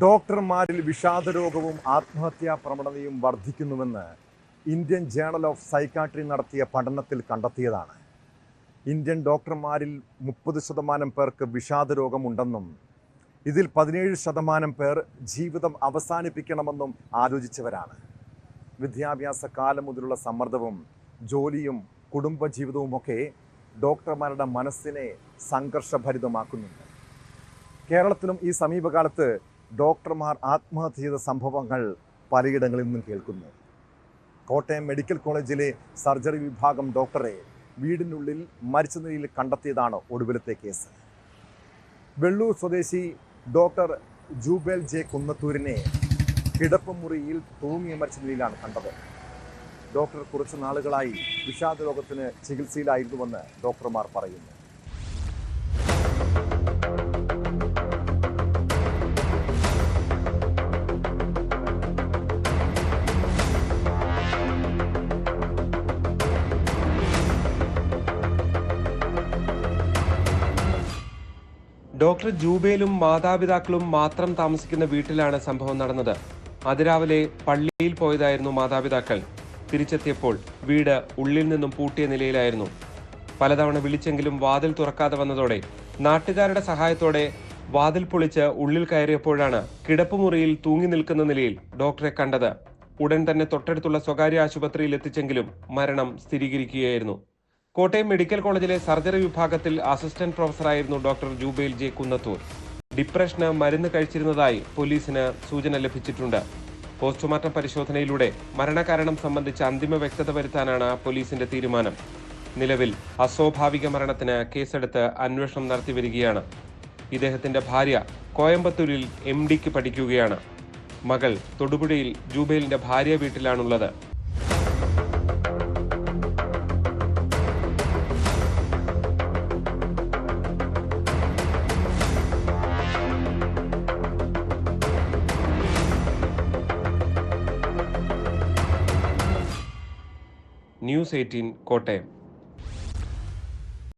ഡോക്ടർമാരിൽ വിഷാദരോഗവും ആത്മഹത്യാ പ്രവണതയും വർദ്ധിക്കുന്നുവെന്ന് Indian journal of psychiatry നടത്തിയ പഠനത്തിൽ കണ്ടെത്തിയതാണ്. ഇന്ത്യൻ ഡോക്ടർമാരിൽ 30% പേർക്ക് വിഷാദരോഗമുണ്ടെന്നും ഇതിൽ 17% പേർ ജീവിതം അവസാനിപ്പിക്കണമെന്നും ആലോചിച്ചവരാണ്. വിദ്യാഭ്യാസ കാലം മുതലുള്ള സമ്മർദ്ദവും ജോലിയും കുടുംബജീവിതവുമൊക്കെ ഡോക്ടർമാരുടെ മനസ്സിനെ സംഘർഷഭരിതമാക്കുന്നുണ്ട്. കേരളത്തിലും ഈ സമീപകാലത്ത് ഡോക്ടർമാർ ആത്മഹത്യ ചെയ്ത സംഭവങ്ങൾ പലയിടങ്ങളിൽ നിന്നും കേൾക്കുന്നു. കോട്ടയം മെഡിക്കൽ കോളേജിലെ സർജറി വിഭാഗം ഡോക്ടറെ വീടിനുള്ളിൽ മരിച്ച നിലയിൽ കണ്ടെത്തിയതാണ് ഒടുവിലത്തെ കേസ്. വെള്ളൂർ സ്വദേശി ഡോക്ടർ ജൂബേൽ ജെ കുന്നത്തൂരിനെ കിടപ്പുമുറിയിൽ തൂങ്ങി മരിച്ച നിലയിലാണ് കണ്ടത്. ഡോക്ടർ കുറച്ചു നാളുകളായി വിഷാദരോഗത്തിന് ചികിത്സയിലായിരുന്നുവെന്ന് ഡോക്ടർമാർ പറയുന്നു. ഡോക്ടർ ജൂബേലും മാതാപിതാക്കളും മാത്രം താമസിക്കുന്ന വീട്ടിലാണ് സംഭവം നടന്നത്. അതിരാവിലെ പള്ളിയിൽ പോയതായിരുന്നു മാതാപിതാക്കൾ. തിരിച്ചെത്തിയപ്പോൾ വീട് ഉള്ളിൽ നിന്നും പൂട്ടിയ നിലയിലായിരുന്നു. പലതവണ വിളിച്ചെങ്കിലും വാതിൽ തുറക്കാതെ വന്നതോടെ നാട്ടുകാരുടെ സഹായത്തോടെ വാതിൽ പൊളിച്ച് ഉള്ളിൽ കയറിയപ്പോഴാണ് കിടപ്പുമുറിയിൽ തൂങ്ങി നിൽക്കുന്ന നിലയിൽ ഡോക്ടറെ കണ്ടത്. ഉടൻ തന്നെ തൊട്ടടുത്തുള്ള സ്വകാര്യ ആശുപത്രിയിൽ എത്തിച്ചെങ്കിലും മരണം സ്ഥിരീകരിക്കുകയായിരുന്നു. കോട്ടയം മെഡിക്കൽ കോളേജിലെ സർജറി വിഭാഗത്തിൽ അസിസ്റ്റന്റ് പ്രൊഫസറായിരുന്നു ഡോക്ടർ ജൂബേൽ ജെ കുന്നത്തൂർ. ഡിപ്രഷന് മരുന്ന് കഴിച്ചിരുന്നതായി പോലീസിന് സൂചന ലഭിച്ചിട്ടുണ്ട്. പോസ്റ്റ്മോർട്ടം പരിശോധനയിലൂടെ മരണകാരണം സംബന്ധിച്ച് അന്തിമ വ്യക്തത വരുത്താനാണ് പോലീസിന്റെ തീരുമാനം. നിലവിൽ അസ്വാഭാവിക മരണത്തിന് കേസെടുത്ത് അന്വേഷണം നടത്തിവരികയാണ്. ഇദ്ദേഹത്തിന്റെ ഭാര്യ കോയമ്പത്തൂരിൽ MDക്ക് പഠിക്കുകയാണ്. മകൾ തൊടുപുഴയിൽ ജൂബേലിന്റെ ഭാര്യ വീട്ടിലാണുള്ളത്. ന്യൂസ് 18 കോട്ടയം.